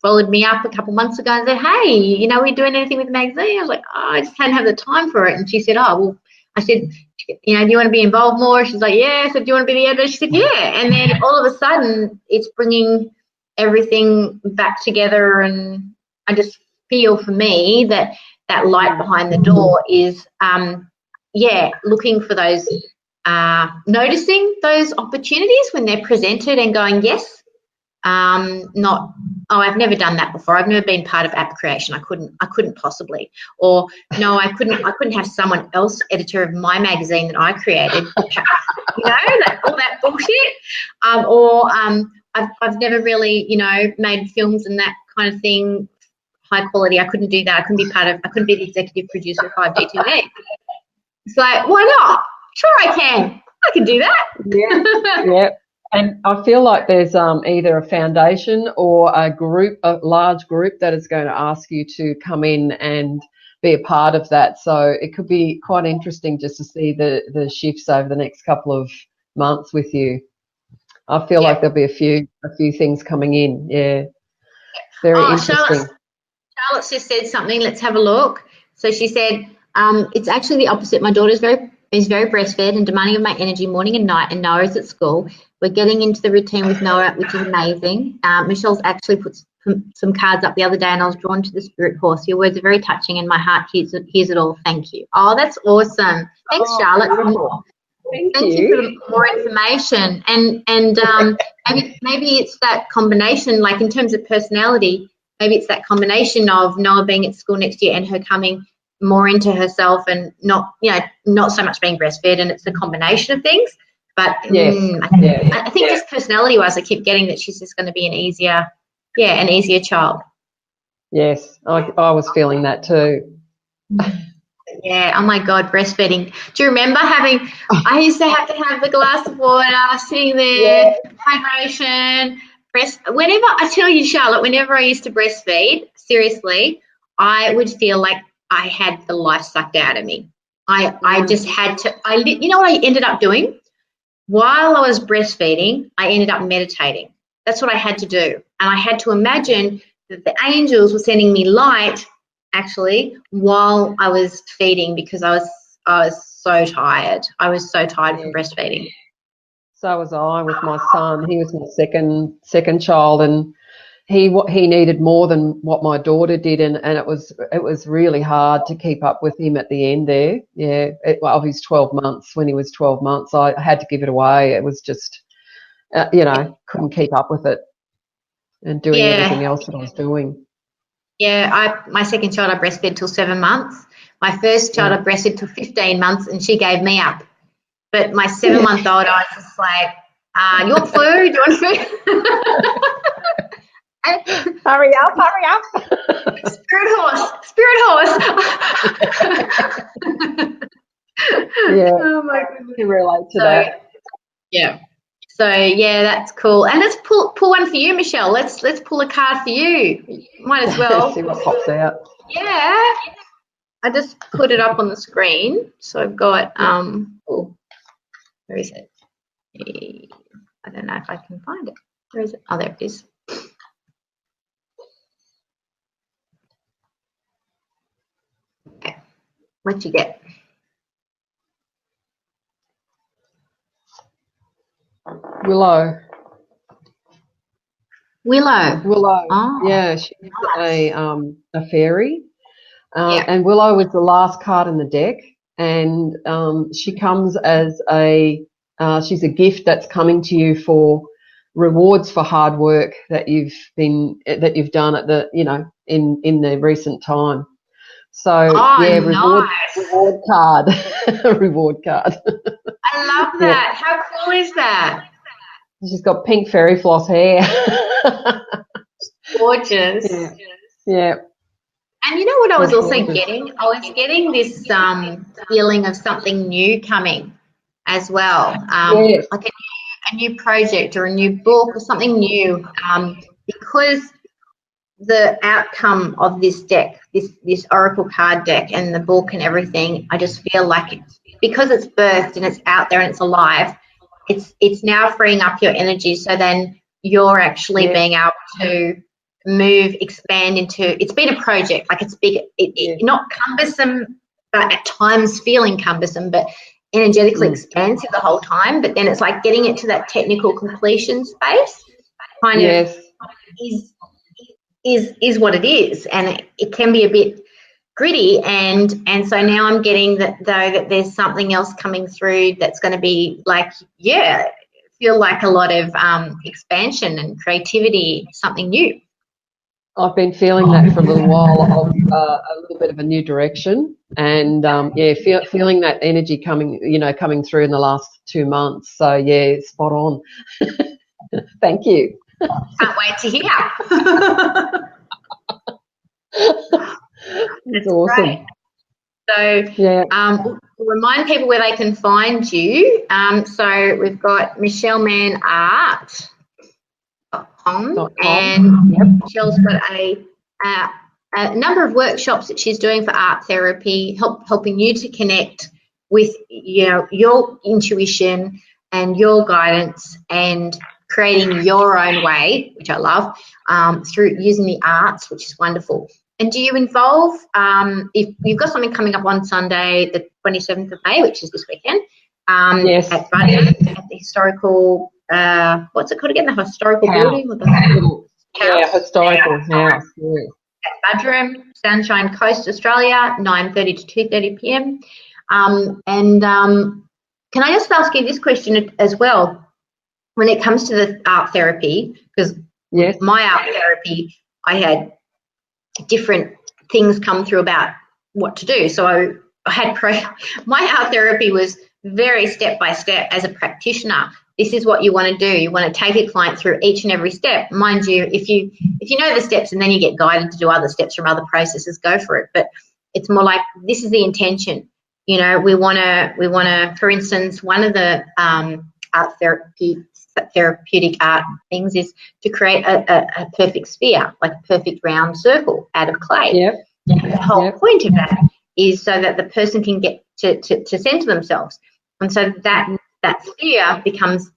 A: followed me up a couple months ago and said, "Hey, you know, are we doing anything with the magazine?" I was like, "Oh, I just hadn't had the time for it." And she said, "Oh, well," I said, "You know, do you want to be involved more?" She's like, "Yeah." I said, "Do you want to be the editor?" She said, "Yeah." And then all of a sudden, it's bringing everything back together, and I just feel, for me, that light behind the door is, looking for those, noticing those opportunities when they're presented and going, yes. Not, "Oh, I've never done that before. I've never been part of app creation. I couldn't possibly." Or, "No, I couldn't have someone else editor of my magazine that I created." You know, all that bullshit. I've never really, you know, made films and that kind of thing, high quality. I couldn't do that. I couldn't be the executive producer of 5D TV. It's like, why not? Sure, I can. I can do that.
B: Yeah. And I feel like there's either a foundation or a large group that is going to ask you to come in and be a part of that. So it could be quite interesting just to see the shifts over the next couple of months with you. I feel like there'll be a few things coming in. Yeah, very interesting.
A: Charlotte just said something. Let's have a look. So she said, "It's actually the opposite. My daughter is very breastfed and demanding of my energy morning and night, and Noah is at school. We're getting into the routine with Noah, which is amazing." Michelle's actually put some cards up the other day, and I was drawn to the spirit horse. Your words are very touching, and my heart hears it all. Thank you. Oh, that's awesome. Thanks, Charlotte.
B: Beautiful.
A: Thank you for more information. And maybe it's that combination, like in terms of personality, maybe it's that combination of Noah being at school next year and her coming more into herself and not so much being breastfed, and it's a combination of things. But
B: yes.
A: I think just personality-wise, I keep getting that she's just going to be an easier child.
B: Yes, I was feeling that too.
A: Yeah, oh my God, breastfeeding. Do you remember I used to have the glass of water, sitting there, hydration, whenever, I tell you, Charlotte, whenever I used to breastfeed, seriously, I would feel like I had the life sucked out of me. I just had to, you know what I ended up doing? While I was breastfeeding, I ended up meditating. That's what I had to do. And I had to imagine that the angels were sending me light, actually, while I was feeding, because I was so tired. I was so tired from breastfeeding.
B: So was I with my son. He was my second child, and he needed more than what my daughter did, and it was really hard to keep up with him at the end there. Yeah, of his 12 months. When he was 12 months, I had to give it away. It was just, couldn't keep up with it and doing everything else that I was doing.
A: Yeah, my second child I breastfed till 7 months. My first child I breastfed till 15 months, and she gave me up. But my 7-month-old, I was just like, you want food? You want food?
B: Hurry up.
A: Spirit horse.
B: Yeah.
A: Oh my goodness.
B: I can relate to that.
A: Yeah. So yeah, that's cool. And let's pull one for you, Michelle. Let's pull a card for you. Might as well.
B: See what pops out.
A: Yeah. I just put it up on the screen. So I've got where is it? I don't know if I can find it. Where is it? Oh, there it is. Okay. What you get?
B: Willow.
A: Oh,
B: Yeah, she's
A: nice.
B: a fairy, and Willow is the last card in the deck, and she comes as she's a gift that's coming to you for rewards for hard work that you've done at the in the recent time. So reward card, reward card.
A: I love that. How cool is that?
B: She's got pink fairy floss hair.
A: Gorgeous.
B: Yeah.
A: And you know what I was also getting? I was getting this feeling of something new coming as well. Like a new project or a new book or something new. Because the outcome of this deck, this Oracle card deck and the book and everything, I just feel like because it's birthed and it's out there and it's alive, it's now freeing up your energy, so then you're actually being able to move, expand into, it's been a project, like it's big, not cumbersome, but at times feeling cumbersome, but energetically expansive the whole time. But then it's like getting it to that technical completion space kind of is what it is, and it can be a bit gritty, and so now I'm getting that there's something else coming through that's going to be like feel like a lot of expansion and creativity, something new.
B: I've been feeling that for a little while, of a little bit of a new direction, and feeling that energy coming through in the last 2 months. So yeah, spot on. Thank you.
A: Can't wait to hear.
B: That's awesome.
A: Great. So we'll remind people where they can find you. So we've got MichelleMannArt.com, and Michelle's got a number of workshops that she's doing for art therapy, helping you to connect with your intuition and your guidance and creating your own way, which I love, through using the arts, which is wonderful. And do you involve, if you've got something coming up on Sunday, the 27th of May, which is this weekend, at Buddy, at the historical, what's it called again, the historical building? Or house.
B: Historical house. Yeah.
A: Budrum, Sunshine Coast, Australia, 9:30 to 2:30 p.m. Can I just ask you this question as well? When it comes to the art therapy, because my art therapy, I had different things come through about what to do. So I had my art therapy was very step by step as a practitioner. This is what you want to do. You want to take a client through each and every step. Mind you, if you know the steps and then you get guided to do other steps from other processes, go for it. But it's more like, this is the intention. You know, we want to, for instance, one of the art therapeutic art things is to create a perfect sphere, like a perfect round circle out of clay.
B: Yep.
A: The whole point of that is so that the person can get to center themselves, and so that sphere becomes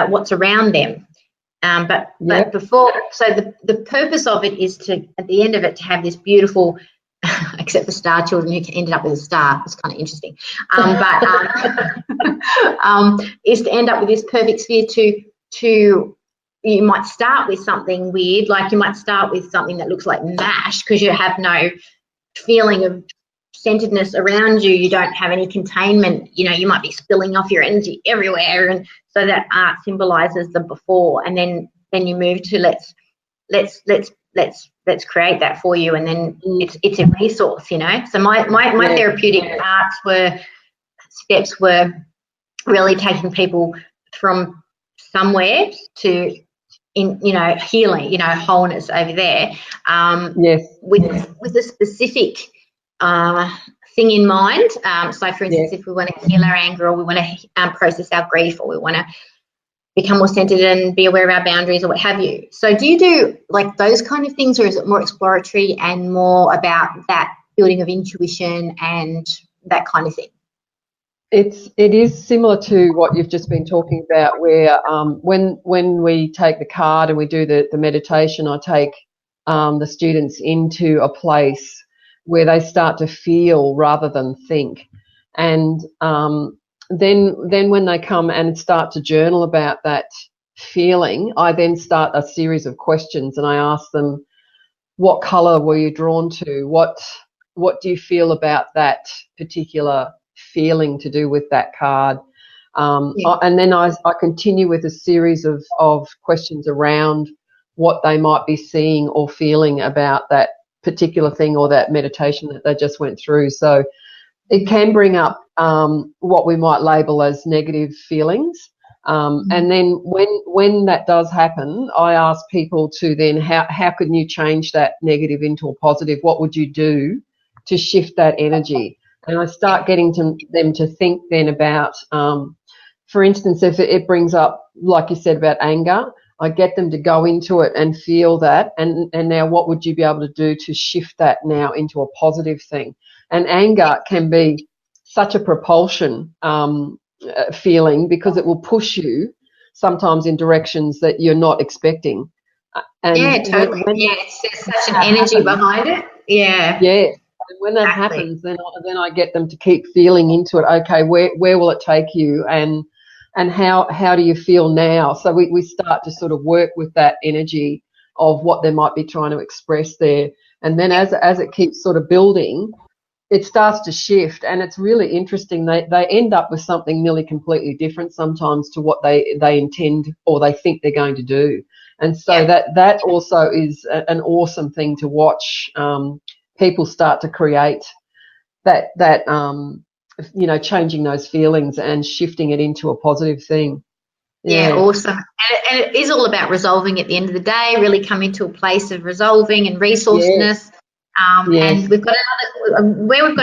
A: what's around them. But before, so the purpose of it is to, at the end of it, to have this beautiful, except for star children who ended up with a star. It's kind of interesting. Is to end up with this perfect sphere to you might start with something weird, like you might start with something that looks like mash because you have no feeling of centeredness around you. You don't have any containment. You know, you might be spilling off your energy everywhere, and so that art symbolizes the before, and then you move to let's create that for you, and then it's a resource, you know. So my therapeutic steps were really taking people from somewhere to healing, wholeness over there. With a specific thing in mind. So for instance, if we want to heal our anger, or we want to process our grief, or we want to become more centered and be aware of our boundaries, or what have you. So do you do like those kind of things, or is it more exploratory and more about that building of intuition and that kind of thing?
B: It is similar to what you've just been talking about, where when we take the card and we do the meditation, I take the students into a place where they start to feel rather than think, and then when they come and start to journal about that feeling, I then start a series of questions, and I ask them, what colour were you drawn to? What do you feel about that particular feeling to do with that card? And then I continue with a series of questions around what they might be seeing or feeling about that particular thing or that meditation that they just went through. So it can bring up what we might label as negative feelings. And then when that does happen, I ask people to then, how can you change that negative into a positive? What would you do to shift that energy? And I start getting them to think then about, for instance, if it brings up, like you said, about anger, I get them to go into it and feel that, and now what would you be able to do to shift that now into a positive thing? And anger can be such a propulsion feeling, because it will push you sometimes in directions that you're not expecting. And
A: totally. There's such an energy behind it. Yeah.
B: And when that happens, then I get them to keep feeling into it. Okay, where will it take you, and how do you feel now? So we start to sort of work with that energy of what they might be trying to express there. And then as it keeps sort of building, it starts to shift, and it's really interesting. They end up with something nearly completely different sometimes to what they intend or they think they're going to do. And so that also is an awesome thing to watch. People start to create that changing those feelings and shifting it into a positive thing.
A: Yeah, awesome. And it is all about resolving at the end of the day, really coming to a place of resolving and resourcefulness. And we've got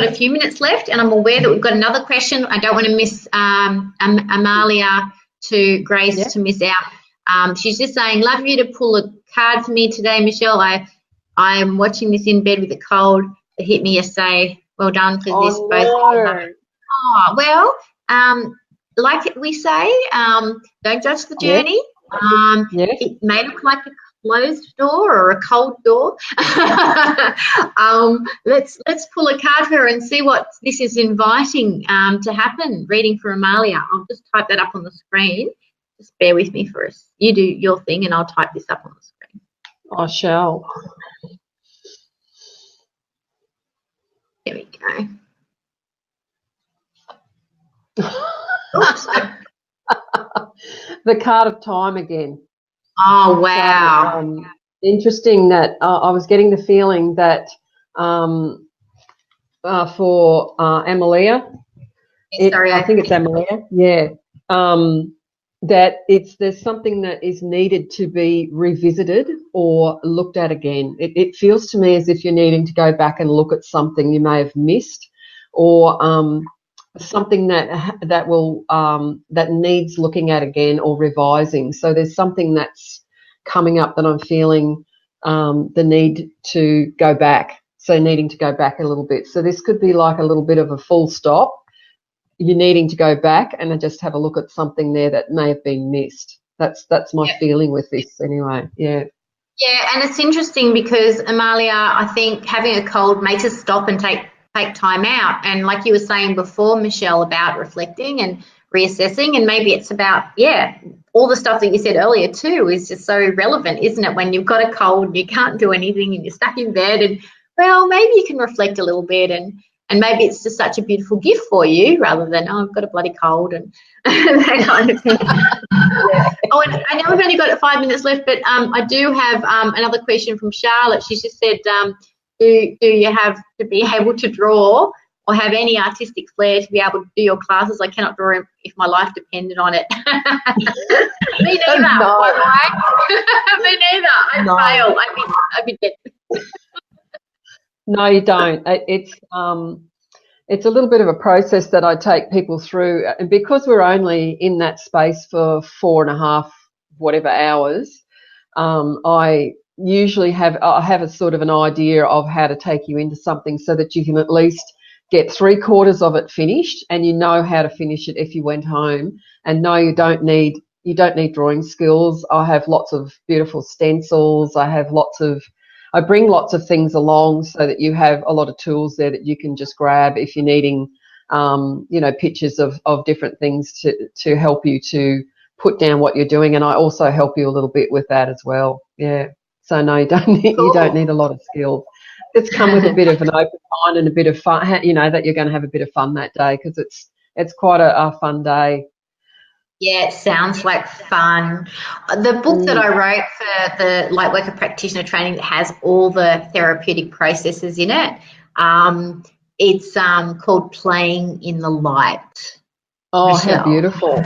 A: a few minutes left, and I'm aware that we've got another question. I don't want to miss Amalia to Grace to miss out. She's just saying, love you to pull a card for me today, Michelle. I'm watching this in bed with a cold. It hit me yesterday. Well done for this. Both. Oh, well, like we say, don't judge the journey. It may look like a closed door or a cold door. Let's pull a card for her and see what this is inviting to happen. Reading for Amalia. I'll just type that up on the screen. Just bear with me for us. You do your thing and I'll type this up on the screen.
B: I shall.
A: There we go.
B: The card of time again.
A: Oh, wow.
B: So, interesting that I was getting the feeling that for Amalia, I think it's Amalia, yeah, that there's something that is needed to be revisited or looked at again. It feels to me as if you're needing to go back and look at something you may have missed, or something that needs looking at again or revising. So there's something that's coming up that I'm feeling the need to go back. So needing to go back a little bit. So this could be like a little bit of a full stop. You're needing to go back and just have a look at something there that may have been missed. That's my feeling with this anyway. Yeah.
A: Yeah, and it's interesting because, Amalia, I think having a cold makes us stop and take time out. And like you were saying before, Michelle, about reflecting and reassessing, and maybe it's about, all the stuff that you said earlier too is just so relevant, isn't it? When you've got a cold and you can't do anything and you're stuck in bed, and well, maybe you can reflect a little bit, and maybe it's just such a beautiful gift for you rather than, oh, I've got a bloody cold and that kind of thing. Oh, and I know we've only got 5 minutes left, but I do have another question from Charlotte. She's just said, do you have to be able to draw or have any artistic flair to be able to do your classes? I cannot draw if my life depended on it. Me neither.
B: No.
A: Right? Me neither. I'd fail. I'd be dead.
B: No, you don't. It's a little bit of a process that I take people through, and because we're only in that space for 4.5 whatever hours, I usually have a sort of an idea of how to take you into something so that you can at least get 3/4 of it finished, and you know how to finish it if you went home. And no, you don't need drawing skills. I have lots of beautiful stencils. I bring lots of things along so that you have a lot of tools there that you can just grab if you're needing, pictures of different things to help you to put down what you're doing. And I also help you a little bit with that as well. Yeah. So no, you don't need a lot of skills. It's come with a bit of an open mind and a bit of fun, that you're going to have a bit of fun that day, because it's quite a fun day.
A: Yeah, it sounds like fun. The book that I wrote for the Lightworker practitioner training that has all the therapeutic processes in it, it's called Playing in the Light.
B: Oh,
A: Michelle.
B: How beautiful.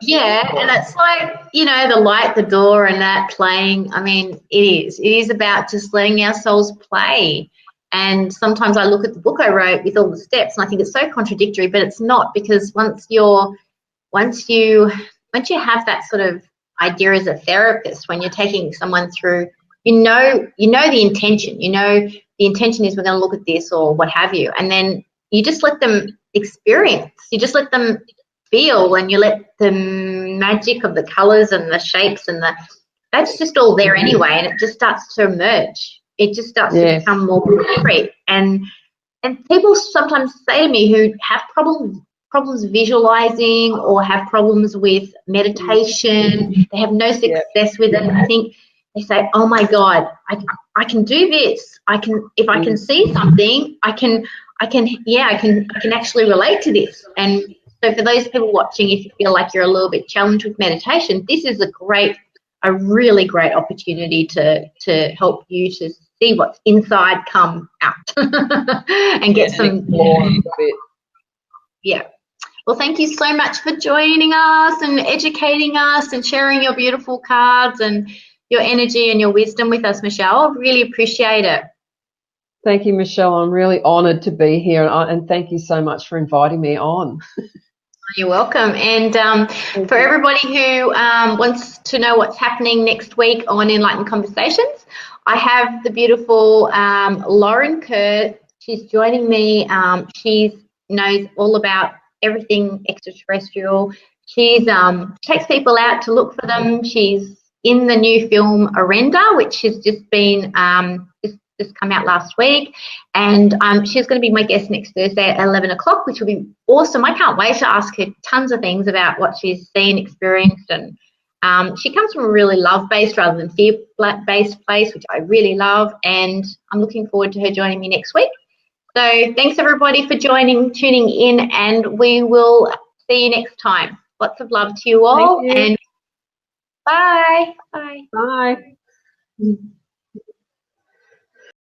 A: Yeah, and it's like, the light, the door, and that playing. I mean, it is about just letting our souls play. And sometimes I look at the book I wrote with all the steps and I think it's so contradictory, but it's not, because once you have that sort of idea as a therapist, when you're taking someone through, you know the intention. The intention is we're going to look at this or what have you, and then you just let them experience. You just let them feel, and you let the magic of the colours and the shapes and that's just all there anyway, and it just starts to emerge. It just starts to become more concrete. And people sometimes say to me who have problems visualizing or have problems with meditation, they have no success with it. I think they say, oh my God, I can do this. If I can see something, I can actually relate to this. And so for those people watching, if you feel like you're a little bit challenged with meditation, this is a really great opportunity to help you to see what's inside come out and get some Well, thank you so much for joining us and educating us and sharing your beautiful cards and your energy and your wisdom with us, Michelle. I really appreciate it.
B: Thank you, Michelle. I'm really honoured to be here, and thank you so much for inviting me on.
A: You're welcome. And for everybody who wants to know what's happening next week on Enlightened Conversations, I have the beautiful Lauren Kerr. She's joining me. She knows all about everything extraterrestrial. She's takes people out to look for them. She's in the new film Arenda, which has just been just come out last week, and she's going to be my guest next Thursday at 11 o'clock, which will be awesome. I can't wait to ask her tons of things about what she's seen, experienced, and She comes from a really love-based rather than fear-based place, which I really love, and I'm looking forward to her joining me next week. So thanks everybody for tuning in, and we will see you next time. Lots of love to you all.
B: Thank you.
A: And bye. Bye.
B: Bye.